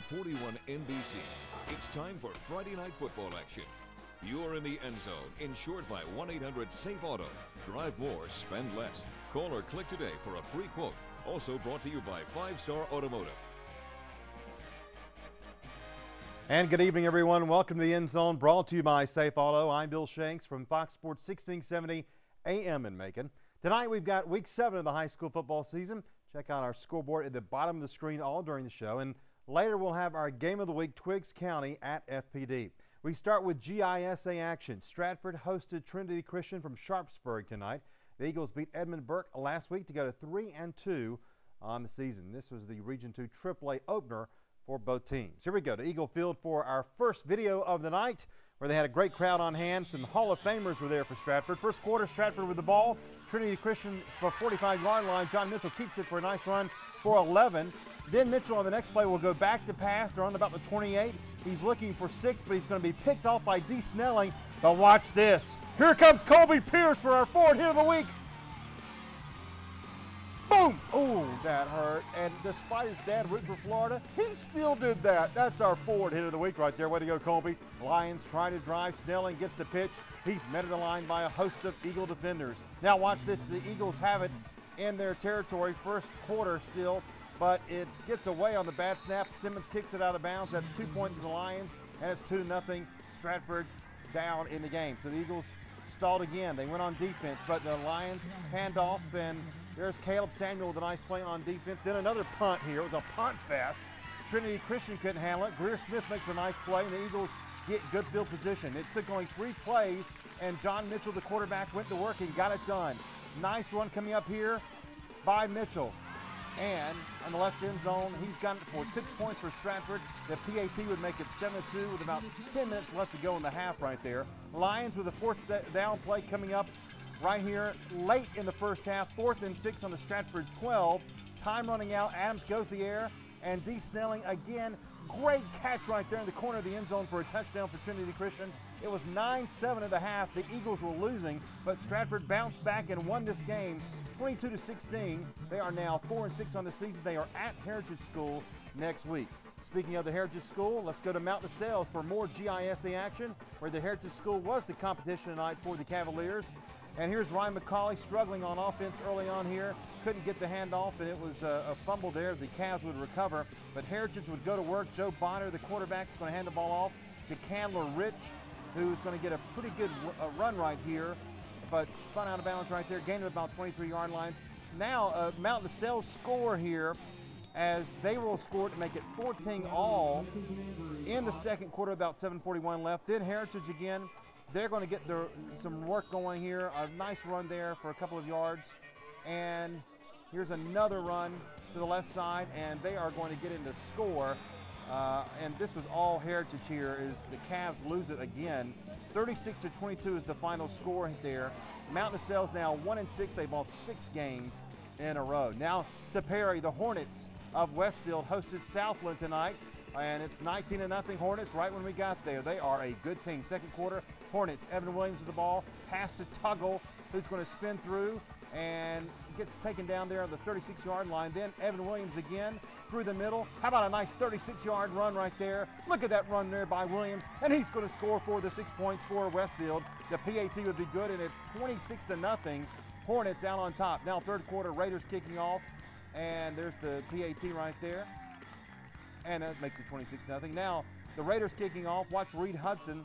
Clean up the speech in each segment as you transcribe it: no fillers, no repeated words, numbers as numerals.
41 NBC. It's time for Friday night football action. You're in the end zone, insured by 1-800-SAFE-AUTO. Drive more, spend less. Call or click today for a free quote. Also brought to you by 5-Star Automotive. And good evening, everyone. Welcome to the End Zone, brought to you by Safe Auto. I'm Bill Shanks from Fox Sports 1670 AM in Macon. Tonight we've got week 7 of the high school football season. Check out our scoreboard at the bottom of the screen all during the show. And later we'll have our game of the week, Twiggs County at FPD. We start with GISA action. Stratford hosted Trinity Christian from Sharpsburg tonight. The Eagles beat Edmund Burke last week to go to 3-2 on the season. This was the Region 2 AAA opener for both teams. Here we go to Eagle Field for our first video of the night, where they had a great crowd on hand. Some Hall of Famers were there for Stratford. First quarter, Stratford with the ball. Trinity Christian for 45-yard line. John Mitchell keeps it for a nice run for 11. Then Mitchell on the next play will go back to pass. They're on about the 28. He's looking for 6, but he's going to be picked off by D. Snelling. But watch this. Here comes Colby Pierce for our forward hit of the week. Boom! Oh, that hurt. And despite his dad rooting for Florida, he still did that. That's our forward hit of the week right there. Way to go, Colby. Lions trying to drive. Snelling gets the pitch. He's met at the line by a host of Eagle defenders. Now watch this. The Eagles have it in their territory. First quarter still, but it gets away on the bad snap. Simmons kicks it out of bounds. That's 2 points for the Lions, and it's 2-0. Stratford down in the game. So the Eagles stalled again. They went on defense, but the Lions hand off, and there's Caleb Samuel with a nice play on defense. Then another punt here. It was a punt fest. Trinity Christian couldn't handle it. Greer Smith makes a nice play, and the Eagles get good field position. It took only 3 plays, and John Mitchell, the quarterback, went to work and got it done. Nice run coming up here by Mitchell. And on the left end zone, he's got it for 6 points for Stratford. The PAT would make it 7-2 with about 10 minutes left to go in the half right there. Lions with a 4th down play coming up right here late in the first half. 4th and 6 on the Stratford 12. Time running out. Adams goes the air. And D. Snelling again. Great catch right there in the corner of the end zone for a touchdown for Trinity Christian. It was 9-7 at the half. The Eagles were losing, but Stratford bounced back and won this game 22-16. They are now 4-6 on the season. They are at Heritage School next week. Speaking of the Heritage School, let's go to Mount DeSales for more GISA action, where the Heritage School was the competition tonight for the Cavaliers. And here's Ryan McCauley struggling on offense early on here. Couldn't get the handoff, and it was a fumble there. The Cavs would recover, but Heritage would go to work. Joe Bonner, the quarterback, is going to hand the ball off to Candler Rich, who's going to get a pretty good run right here, but spun out of bounds right there, gained about 23-yard lines. Now, Mount DeSales score here, as they will score to make it 14-all in the second quarter, about 7:41 left. Then Heritage again. They're going to get some work going here. A nice run there for a couple of yards. And here's another run to the left side, and they are going to get into score. And this was all Heritage here, as the Cavs lose it again. 36-22 is the final score there. Mount DeSales now 1-6. They've lost 6 games in a row. Now to Perry, the Hornets of Westfield hosted Southland tonight. And it's 19-0 Hornets right when we got there. They are a good team. Second quarter, Hornets. Evan Williams with the ball. Pass to Tuggle, who's going to spin through and gets taken down there on the 36-yard line. Then Evan Williams again through the middle. How about a nice 36-yard run right there? Look at that run there by Williams. And he's going to score for the 6 points for Westfield. The PAT would be good, and it's 26-0. Hornets out on top. Now third quarter, Raiders kicking off. And there's the PAT right there. And that makes it 26-0. Now, the Raiders kicking off. Watch Reed Hudson.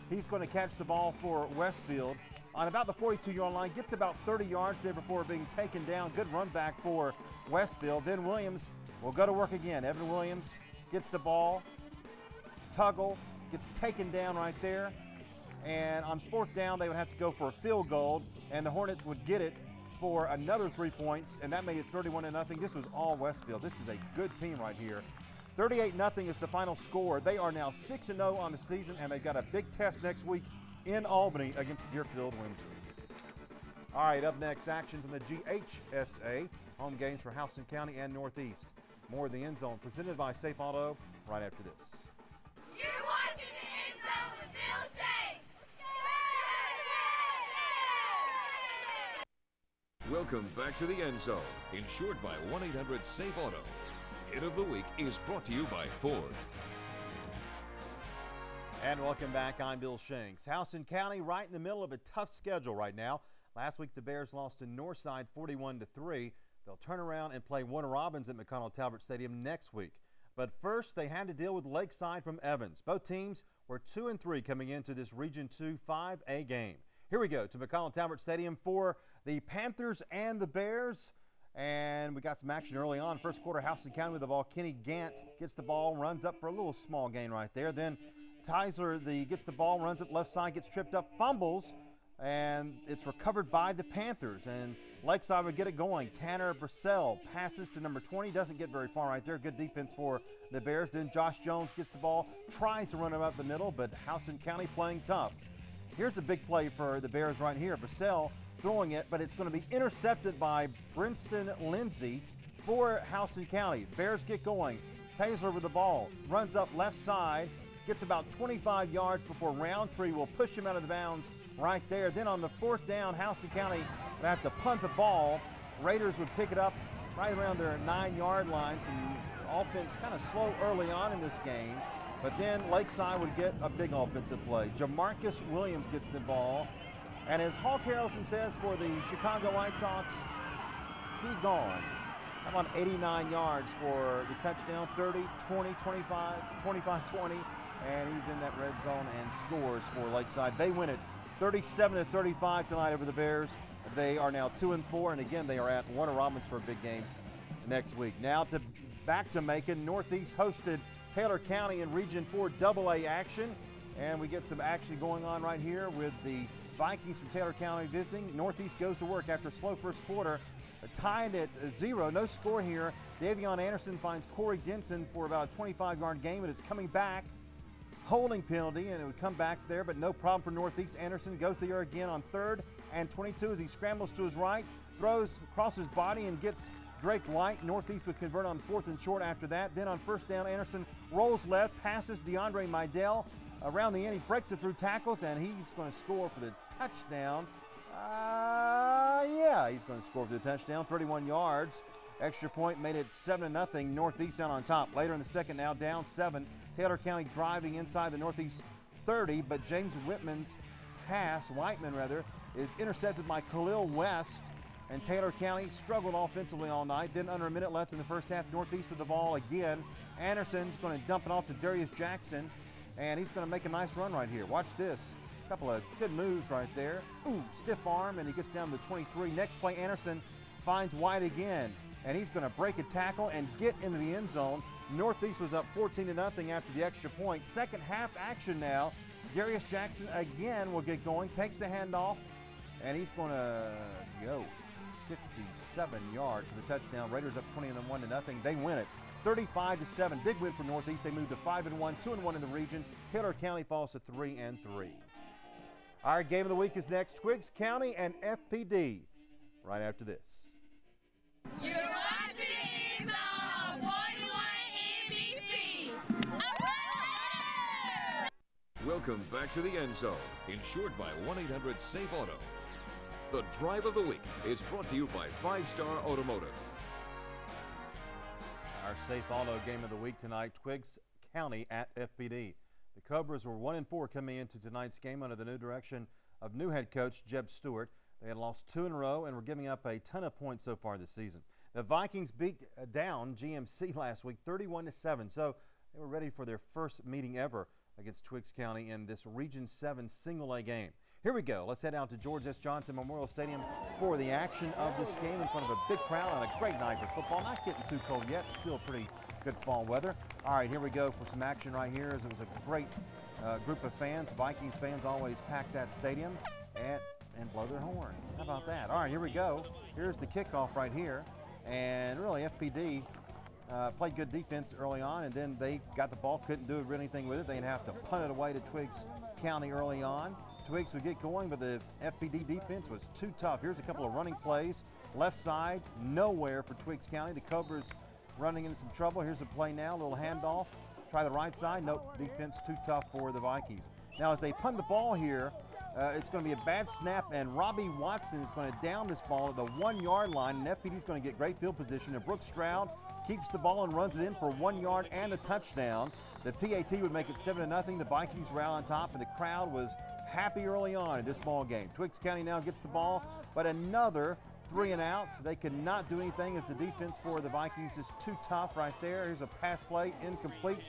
He's going to catch the ball for Westfield on about the 42-yard line. Gets about 30 yards there before being taken down. Good run back for Westfield. Then Williams will go to work again. Evan Williams gets the ball. Tuggle gets taken down right there. And on 4th down, they would have to go for a field goal. And the Hornets would get it for another 3 points, and that made it 31-0. This was all Westfield. This is a good team right here. 38-0 is the final score. They are now 6-0 on the season, and they've got a big test next week in Albany against Deerfield Windsor. All right, up next, action from the GHSA. Home games for Houston County and Northeast. More of the End Zone presented by Safe Auto right after this. You're watching the End Zone with Bill Shanks. Welcome back to the End Zone, insured by 1-800-SAFE-AUTO. Hit of the Week is brought to you by Ford. And welcome back. I'm Bill Shanks. Houston County right in the middle of a tough schedule right now. Last week the Bears lost to Northside 41-3. They'll turn around and play Warner Robins at McConnell Talbot Stadium next week. But first they had to deal with Lakeside from Evans. Both teams were 2-3 coming into this Region 2 5A game. Here we go to McConnell Talbot Stadium for the Panthers and the Bears. And we got some action early on. First quarter, Houston County with the ball. Kenny Gant gets the ball, runs up for a little small gain right there. Then Teisler gets the ball, runs up left side, gets tripped up, fumbles, and it's recovered by the Panthers. And Lakeside would get it going. Tanner Brissell passes to number 20, doesn't get very far right there. Good defense for the Bears. Then Josh Jones gets the ball, tries to run him up the middle, but Houston County playing tough. Here's a big play for the Bears right here. Brissell throwing it, but it's going to be intercepted by Brinston Lindsay for Houston County. Bears get going. Teisler with the ball, runs up left side, gets about 25 yards before Roundtree will push him out of the bounds right there. Then on the fourth down, Houston County would have to punt the ball. Raiders would pick it up right around their 9-yard line. Some offense kind of slow early on in this game, but then Lakeside would get a big offensive play. Jamarcus Williams gets the ball, and as Hawk Harrelson says for the Chicago White Sox, he gone. How about 89 yards for the touchdown, 30, 20, 25, 25, 20, and he's in that red zone and scores for Lakeside. They win it 37-35 tonight over the Bears. They are now 2-4, and again, they are at Warner Robins for a big game next week. Now back to Macon. Northeast hosted Taylor County in Region 4 AA action, and we get some action going on right here with the Vikings from Taylor County visiting. Northeast goes to work after a slow first quarter, tied at 0. No score here. Davion Anderson finds Corey Denson for about a 25-yard gain, but it's coming back. Holding penalty, and it would come back there, but no problem for Northeast. Anderson goes to the air again on 3rd and 22 as he scrambles to his right, throws across his body and gets Drake Light. Northeast would convert on 4th and short after that. Then on first down, Anderson rolls left, passes DeAndre Midell. Around the end, he breaks it through tackles, and he's going to score for the touchdown. He's going to score for the touchdown, 31 yards. Extra point made it 7-0. Northeast out on top. Later in the second, now down 7. Taylor County driving inside the Northeast 30, but James Whitman, is intercepted by Khalil West, and Taylor County struggled offensively all night. Then under a minute left in the first half, Northeast with the ball again. Anderson's going to dump it off to Darius Jackson, and he's going to make a nice run right here. Watch this. A couple of good moves right there. Ooh, stiff arm, and he gets down to 23. Next play, Anderson finds White again, and he's going to break a tackle and get into the end zone. Northeast was up 14-0 after the extra point. Second half action now. Darius Jackson again will get going, takes the handoff, and he's going to go 57 yards for the touchdown. Raiders up 21-0. They win it 35-7. Big win for Northeast. They move to 5-1, 2-1 in the region. Taylor County falls to 3-3. Our game of the week is next. Twiggs County and FPD right after this. You're watching the End Zone on 41 NBC. Welcome back to the End Zone, insured by 1-800-SAFE-AUTO. The Drive of the Week is brought to you by 5-Star Automotive. Our Safe Auto game of the week tonight, Twiggs County at FPD. The Cobras were 1-4 coming into tonight's game under the new direction of new head coach Jeb Stewart. They had lost 2 in a row and were giving up a ton of points so far this season. The Vikings beat down GMC last week 31-7, so they were ready for their first meeting ever against Twiggs County in this Region 7 single-A game. Here we go. Let's head out to George S. Johnson Memorial Stadium for the action of this game in front of a big crowd on a great night for football. Not getting too cold yet. Still pretty good fall weather. All right, here we go for some action right here. As it was a great group of fans. Vikings fans always pack that stadium and blow their horn. How about that? All right, here we go. Here's the kickoff right here. And really, FPD played good defense early on, and then they got the ball, couldn't do anything with it. They'd have to punt it away to Twiggs County early on. Twiggs would get going, but the FPD defense was too tough. Here's a couple of running plays. Left side, nowhere for Twiggs County. The Cobras running into some trouble. Here's a play now, a little handoff. Try the right side. Nope, defense too tough for the Vikings. Now, as they punt the ball here, it's going to be a bad snap, and Robbie Watson is going to down this ball at the 1-yard line, and FPD is going to get great field position. And Brooks Stroud keeps the ball and runs it in for 1 yard and a touchdown. The PAT would make it 7-0. The Vikings were out on top, and the crowd was happy early on in this ball game. Twiggs County now gets the ball, but another 3 and out. They could not do anything as the defense for the Vikings is too tough right there. Here's a pass play, incomplete,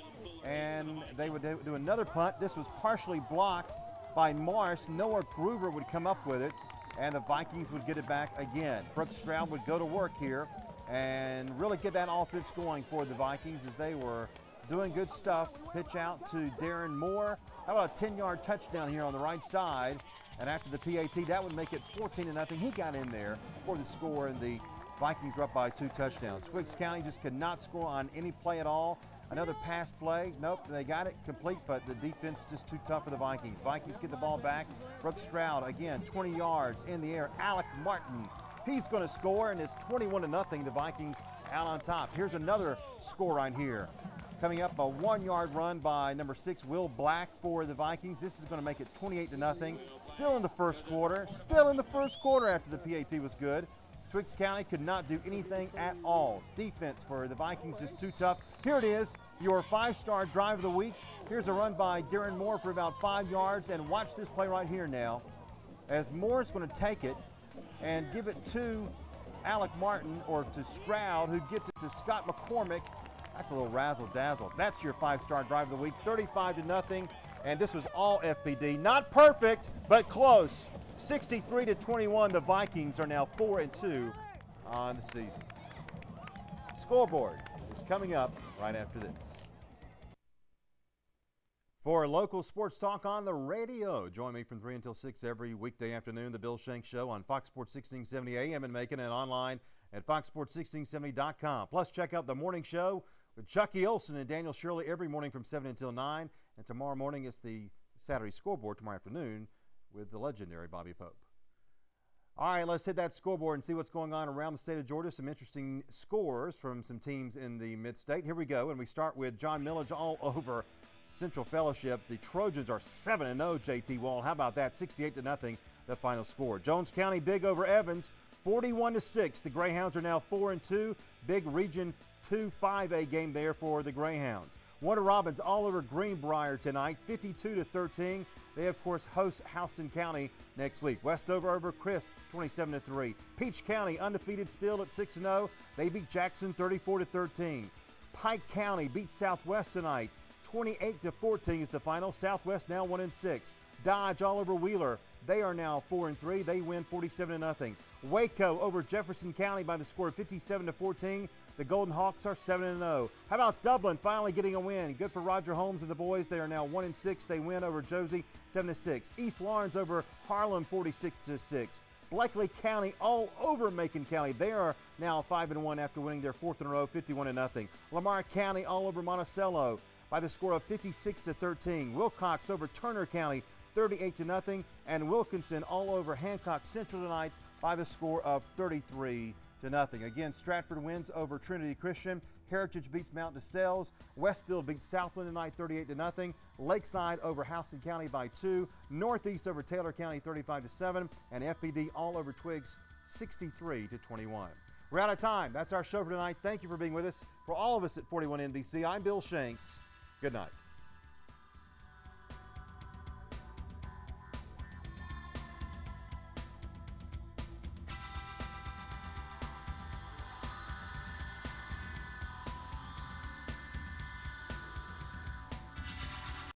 and they would do another punt. This was partially blocked by Morris. Noah Groover would come up with it, and the Vikings would get it back again. Brooks Stroud would go to work here and really get that offense going for the Vikings as they were doing good stuff. Pitch out to Darren Moore. How about a 10-yard touchdown here on the right side? And after the PAT, that would make it 14-0. He got in there for the score, and the Vikings were up by 2 touchdowns. Twiggs County just could not score on any play at all. Another pass play. Nope, they got it complete, but the defense just too tough for the Vikings. Vikings get the ball back. Brooks Stroud, again, 20 yards in the air. Alec Martin, he's going to score, and it's 21-0. The Vikings out on top. Here's another score right here. Coming up, a 1-yard run by number 6, Will Black for the Vikings. This is going to make it 28-0. Still in the first quarter. Still in the first quarter after the PAT was good. Twiggs County could not do anything at all. Defense for the Vikings is too tough. Here it is, your 5-star drive of the week. Here's a run by Darren Moore for about 5 yards. And watch this play right here now, as Moore's going to take it and give it to Alec Martin, or to Stroud, who gets it to Scott McCormick. That's a little razzle-dazzle. That's your 5-star drive of the week, 35-0. And this was all FPD. Not perfect, but close. 63-21. The Vikings are now 4-2 on the season. Scoreboard is coming up right after this. For local sports talk on the radio, join me from 3 until 6 every weekday afternoon. The Bill Shanks Show on Fox Sports 1670 AM in Macon and online at foxsports1670.com. Plus, check out the morning show with Chucky Olson and Daniel Shirley every morning from 7 until 9. And tomorrow morning is the Saturday scoreboard tomorrow afternoon with the legendary Bobby Pope. All right, let's hit that scoreboard and see what's going on around the state of Georgia. Some interesting scores from some teams in the mid-state. Here we go, and we start with John Millage all over Central Fellowship. The Trojans are 7-0, JT Wall. How about that? 68-0, the final score. Jones County big over Evans, 41-6. The Greyhounds are now 4-2. Big Region 2 5A game there for the Greyhounds. Warner Robins all over Greenbrier tonight, 52-13. They, of course, host Houston County next week. Westover over Crisp, 27-3. Peach County undefeated still at 6-0. They beat Jackson 34-13. Pike County beats Southwest tonight, 28-14 is the final. Southwest now 1-6. Dodge all over Wheeler. They are now 4-3. They win 47-0. Waco over Jefferson County by the score of 57-14. The Golden Hawks are 7-0. How about Dublin finally getting a win? Good for Roger Holmes and the boys. They are now 1-6. They win over Josie 7-6. East Lawrence over Harlem 46-6. Blakely County all over Macon County. They are now 5-1 after winning their 4th in a row, 51-0. Lamar County all over Monticello by the score of 56-13. Wilcox over Turner County 38-0. And Wilkinson all over Hancock Central tonight by the score of 33-0. Again, Stratford wins over Trinity Christian. Heritage beats Mount DeSales. Westfield beats Southland tonight 38-0. Lakeside over Houston County by 2. Northeast over Taylor County 35-7. And FPD all over Twiggs 63-21. We're out of time. That's our show for tonight. Thank you for being with us. For all of us at 41 NBC, I'm Bill Shanks. Good night.